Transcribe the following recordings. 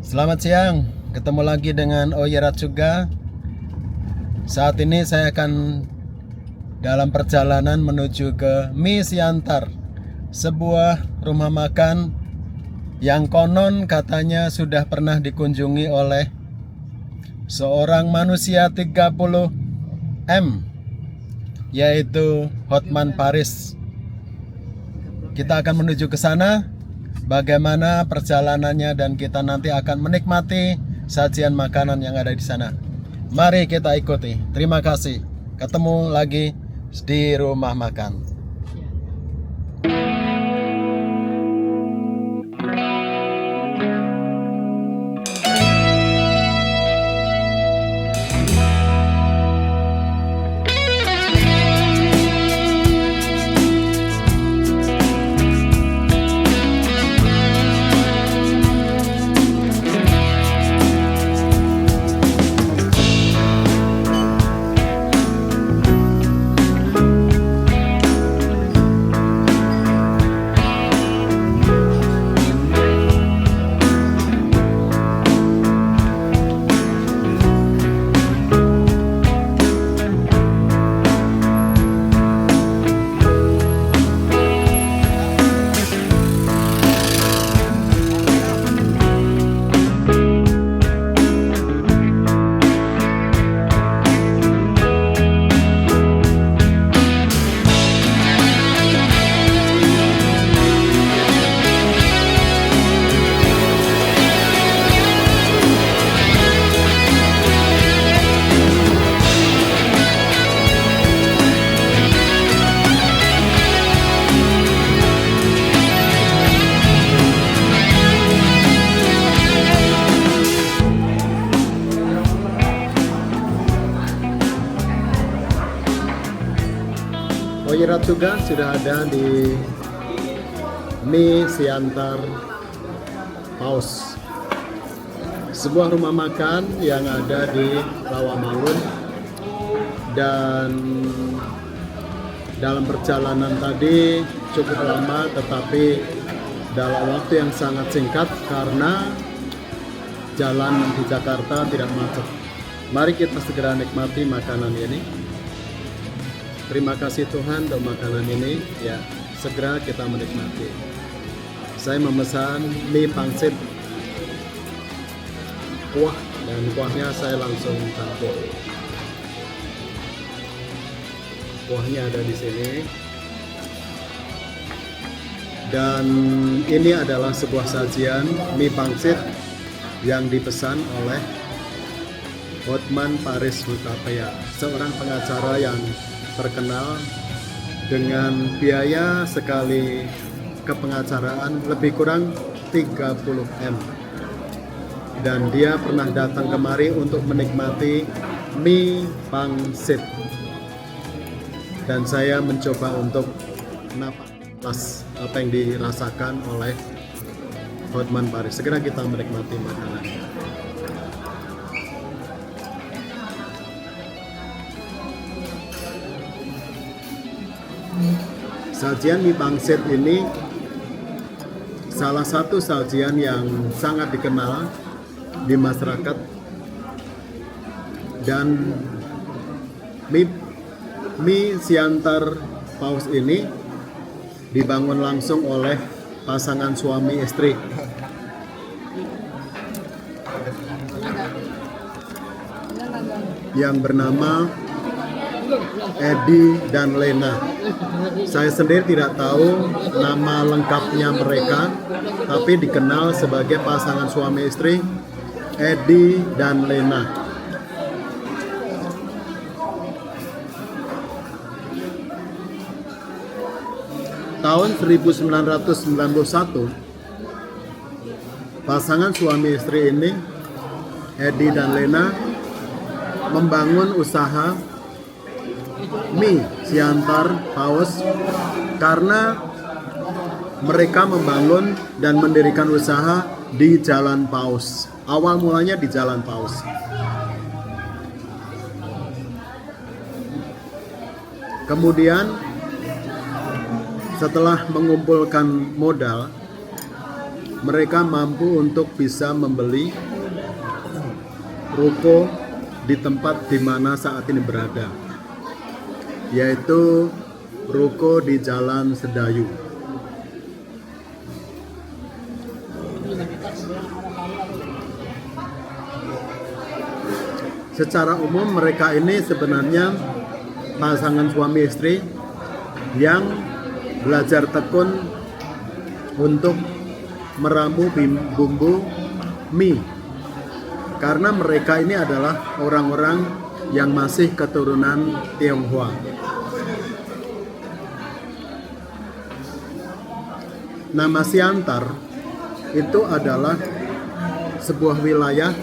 Selamat siang, ketemu lagi dengan Oyera juga. Saat ini saya akan dalam perjalanan menuju ke Mi Siantar, sebuah rumah makan yang konon katanya sudah pernah dikunjungi oleh seorang manusia 30M, yaitu Hotman Paris. Kita akan menuju ke sana. Bagaimana perjalanannya dan kita nanti akan menikmati sajian makanan yang ada di sana. Mari kita ikuti. Terima kasih. Ketemu lagi di rumah makan. Oyera juga sudah ada di Mi Siantar Paus, sebuah rumah makan yang ada di Rawamangun. Dan dalam perjalanan tadi cukup lama, tetapi dalam waktu yang sangat singkat karena jalan di Jakarta tidak macet. Mari kita segera nikmati makanan ini. Terima kasih Tuhan untuk makanan ini, ya, segera kita menikmati. Saya memesan mie pangsit kuah, dan kuahnya saya langsung campur. Kuahnya ada di sini. Dan ini adalah sebuah sajian mie pangsit yang dipesan oleh Hotman Paris Hutapea, seorang pengacara yang terkenal dengan biaya sekali kepengacaraan lebih kurang 30M. Dan dia pernah datang kemari untuk menikmati mie pangsit. Dan saya mencoba untuk napas apa yang dirasakan oleh Hotman Paris. Segera kita menikmati makanan. Sajian mie pangsit ini salah satu sajian yang sangat dikenal di masyarakat, dan mie Siantar Paus ini dibangun langsung oleh pasangan suami istri yang bernama Edi dan Lena. Saya sendiri tidak tahu nama lengkapnya mereka, tapi dikenal sebagai pasangan suami istri Edi dan Lena. Tahun 1991, pasangan suami istri ini, Edi dan Lena, membangun usaha mie Siantar Paus karena mereka membangun dan mendirikan usaha di Jalan Paus. Awal mulanya di Jalan Paus. Kemudian setelah mengumpulkan modal, mereka mampu untuk bisa membeli ruko di tempat di mana saat ini berada, yaitu ruko di Jalan Sedayu. Secara umum mereka ini sebenarnya pasangan suami istri yang belajar tekun untuk meramu bumbu mie, karena mereka ini adalah orang-orang yang masih keturunan Tionghoa. Nama Siantar itu adalah sebuah wilayah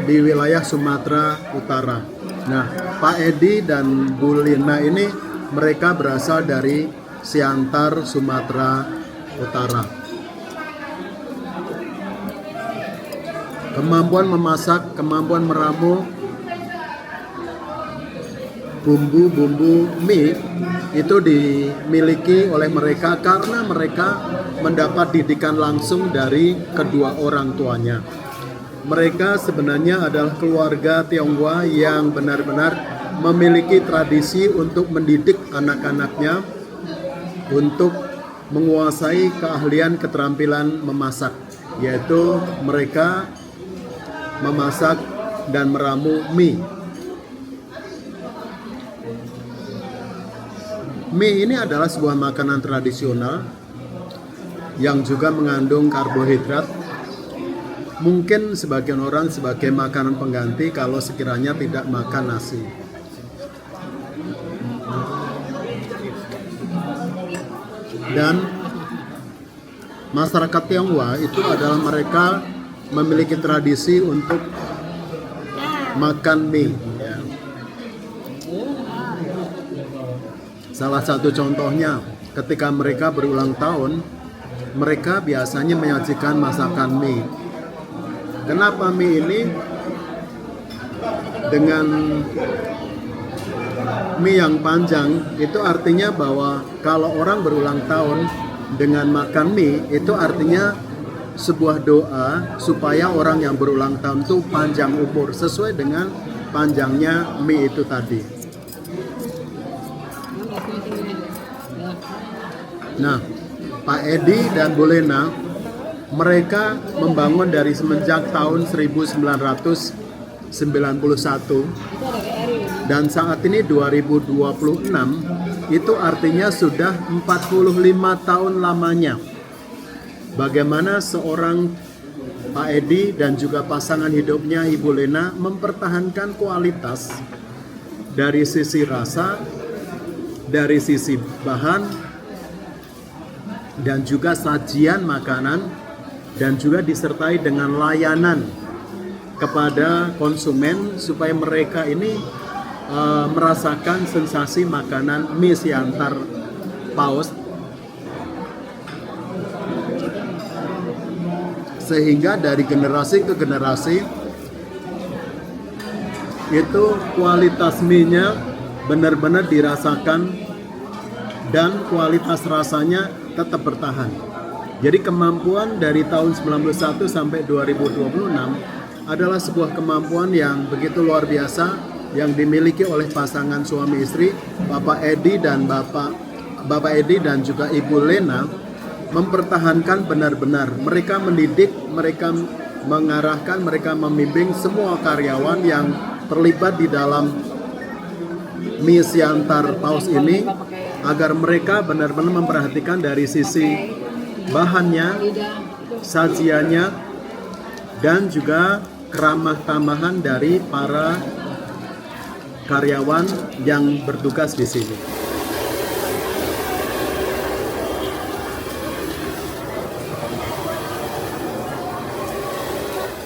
di wilayah Sumatera Utara. Nah, Pak Edi dan Bu Lina ini mereka berasal dari Siantar, Sumatera Utara. Kemampuan memasak, kemampuan meramu bumbu-bumbu mie itu dimiliki oleh mereka karena mereka mendapat didikan langsung dari kedua orang tuanya. Mereka sebenarnya adalah keluarga Tionghoa yang benar-benar memiliki tradisi untuk mendidik anak-anaknya untuk menguasai keahlian keterampilan memasak, yaitu mereka memasak dan meramu mie. Mie ini adalah sebuah makanan tradisional yang juga mengandung karbohidrat. Mungkin sebagian orang sebagai makanan pengganti kalau sekiranya tidak makan nasi. Dan masyarakat Tionghoa itu adalah mereka memiliki tradisi untuk makan mie. Salah satu contohnya ketika mereka berulang tahun, mereka biasanya menyajikan masakan mie. Kenapa mie ini dengan mie yang panjang? Itu artinya bahwa kalau orang berulang tahun dengan makan mie, itu artinya sebuah doa supaya orang yang berulang tahun itu panjang umur sesuai dengan panjangnya mie itu tadi. Nah, Pak Edi dan Bu Lena, mereka membangun dari semenjak tahun 1991 dan saat ini 2026, itu artinya sudah 45 tahun lamanya. Bagaimana seorang Pak Edi dan juga pasangan hidupnya Ibu Lena mempertahankan kualitas dari sisi rasa, dari sisi bahan, dan juga sajian makanan, dan juga disertai dengan layanan kepada konsumen supaya mereka ini merasakan sensasi makanan mie Siantar Paus, sehingga dari generasi ke generasi itu kualitas mie-nya benar-benar dirasakan dan kualitas rasanya tetap bertahan. Jadi kemampuan dari tahun 91 sampai 2026 adalah sebuah kemampuan yang begitu luar biasa yang dimiliki oleh pasangan suami istri Bapak Edi dan juga Ibu Lena, mempertahankan benar-benar. Mereka mendidik, mereka mengarahkan, mereka membimbing semua karyawan yang terlibat di dalam mie Siantar Paus ini agar mereka benar-benar memperhatikan dari sisi bahannya, sajiannya, dan juga keramah tamahan dari para karyawan yang bertugas di sini.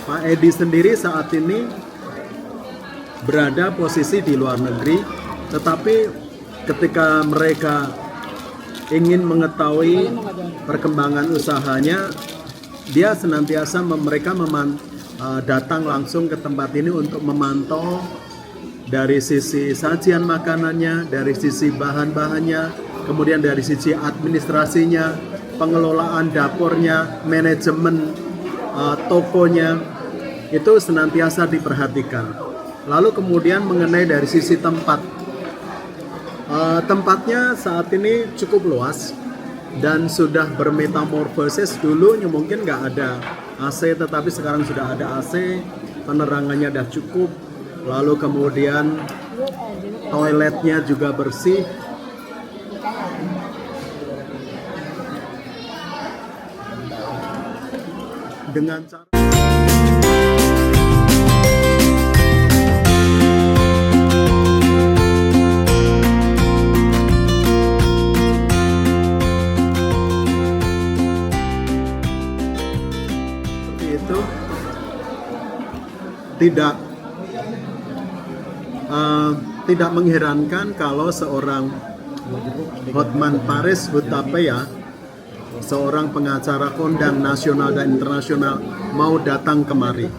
Pak Edi sendiri saat ini berada posisi di luar negeri, tetapi ketika mereka ingin mengetahui perkembangan usahanya, dia senantiasa mereka datang langsung ke tempat ini untuk memantau dari sisi sajian makanannya, dari sisi bahan-bahannya, kemudian dari sisi administrasinya, pengelolaan dapurnya, manajemen tokonya itu senantiasa diperhatikan. Lalu kemudian mengenai dari sisi tempat, tempatnya saat ini cukup luas dan sudah bermetamorfosis. Dulunya mungkin nggak ada AC, tetapi sekarang sudah ada AC, penerangannya sudah cukup, lalu kemudian toiletnya juga bersih. Dengan cara itu tidak mengherankan kalau seorang Hotman Paris Hutapea, seorang pengacara kondang nasional dan internasional, mau datang kemari.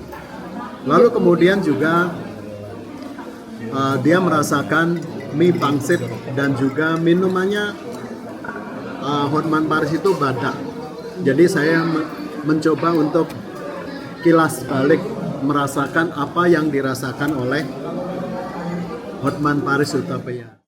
Lalu kemudian juga dia merasakan mie pangsit dan juga minumannya Hotman Paris itu badak. Jadi saya mencoba untuk kilas balik merasakan apa yang dirasakan oleh Hotman Paris Hutapea.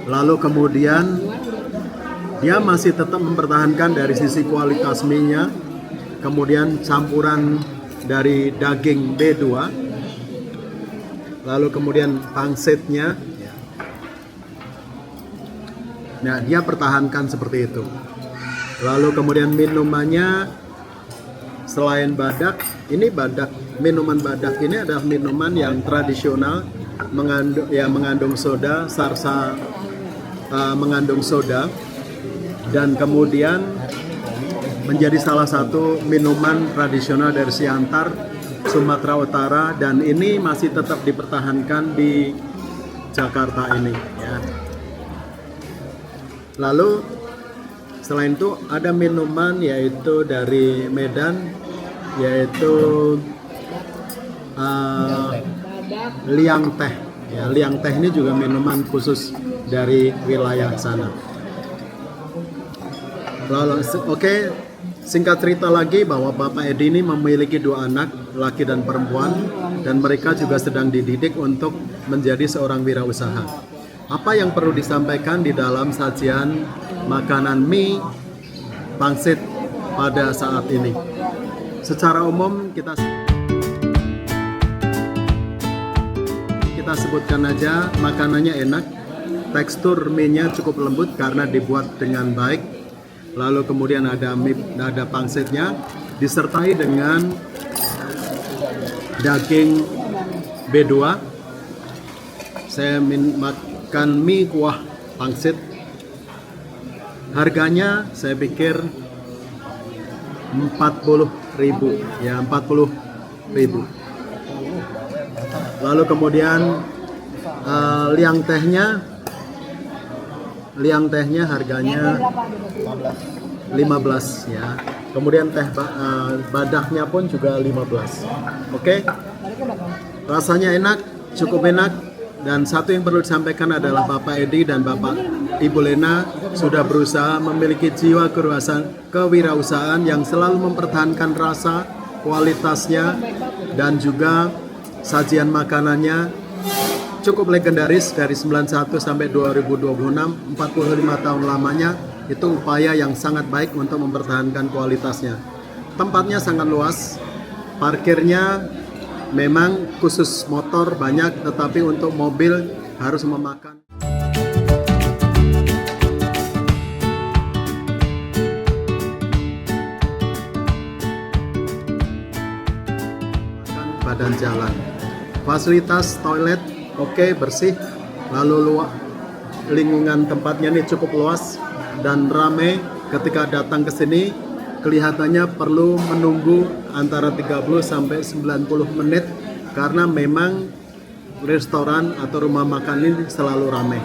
Lalu kemudian dia masih tetap mempertahankan dari sisi kualitas mie-nya, kemudian campuran dari daging B2, lalu kemudian pangsitnya. Nah, dia pertahankan seperti itu. Lalu kemudian minumannya selain badak, ini badak, minuman badak ini adalah minuman yang tradisional, mengandung soda, sarsa mengandung soda, dan kemudian menjadi salah satu minuman tradisional dari Siantar, Sumatera Utara, dan ini masih tetap dipertahankan di Jakarta ini ya. Lalu selain itu ada minuman yaitu dari Medan, yaitu liang teh ya. Liang teh ini juga minuman khusus dari wilayah sana. Lalu singkat cerita lagi bahwa Bapak Edi ini memiliki 2 anak, laki dan perempuan, dan mereka juga sedang dididik untuk menjadi seorang wirausaha. Apa yang perlu disampaikan di dalam sajian makanan mie pangsit pada saat ini? Secara umum kita sebutkan aja makanannya enak, tekstur mie-nya cukup lembut karena dibuat dengan baik. Lalu kemudian ada pangsitnya disertai dengan daging B2. Saya makan mie kuah pangsit. Harganya saya pikir 40.000 ya, 40.000. Lalu kemudian liang tehnya harganya 15 ya. Kemudian teh badaknya pun juga 15. Oke. Rasanya enak, cukup enak. Dan satu yang perlu disampaikan adalah Bapak Edi dan Bapak Ibu Lena sudah berusaha memiliki jiwa kewirausahaan yang selalu mempertahankan rasa, kualitasnya, dan juga sajian makanannya cukup legendaris dari 91 sampai 2026, 45 tahun lamanya. Itu upaya yang sangat baik untuk mempertahankan kualitasnya. Tempatnya sangat luas, parkirnya memang khusus motor banyak, tetapi untuk mobil harus memakan badan jalan. Fasilitas toilet oke, bersih, lalu lingkungan tempatnya ini cukup luas dan ramai. Ketika datang ke sini kelihatannya perlu menunggu antara 30 sampai 90 menit karena memang restoran atau rumah makan ini selalu ramai.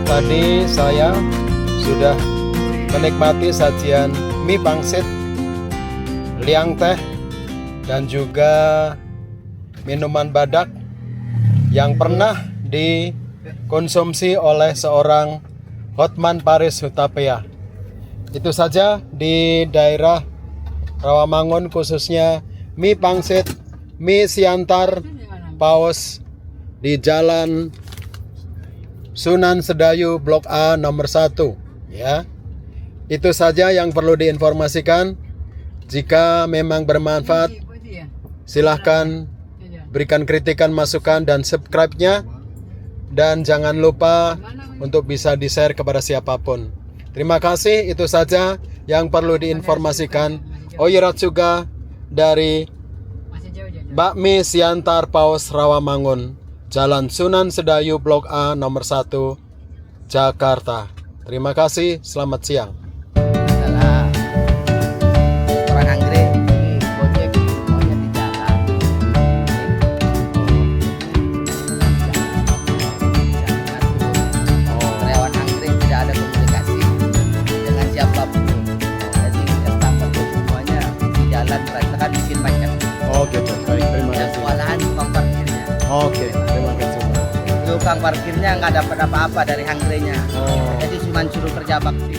Tadi saya sudah menikmati sajian mie pangsit, liang teh, dan juga minuman badak yang pernah dikonsumsi oleh seorang Hotman Paris Hutapea. Itu saja di daerah Rawamangun, khususnya mie pangsit, mie Siantar Paus di Jalan Sunan Sedayu Blok A nomor 1 ya. Itu saja yang perlu diinformasikan. Jika memang bermanfaat, silahkan berikan kritikan, masukan, dan subscribe-nya. Dan jangan lupa untuk bisa di-share kepada siapapun. Terima kasih, itu saja yang perlu diinformasikan. Oyeratsuga dari Bakmi Siantar Paus Rawamangun, Jalan Sunan Sedayu Blok A nomor 1, Jakarta. Terima kasih, selamat siang. Adalah orang Anggrek, ini Gojek semuanya di jalan. Karyawan Anggrek tidak ada komunikasi dengan siapapun. Jadi customer semuanya di jalan berantakan bikin macam. Oh gitu, baik, terima Dan kasih. kewalahan tukang parkirnya. Oke, terima kasih. Tukang parkirnya nggak dapat apa-apa dari Anggreknya. Oh. Jadi cuma suruh kerja bakti.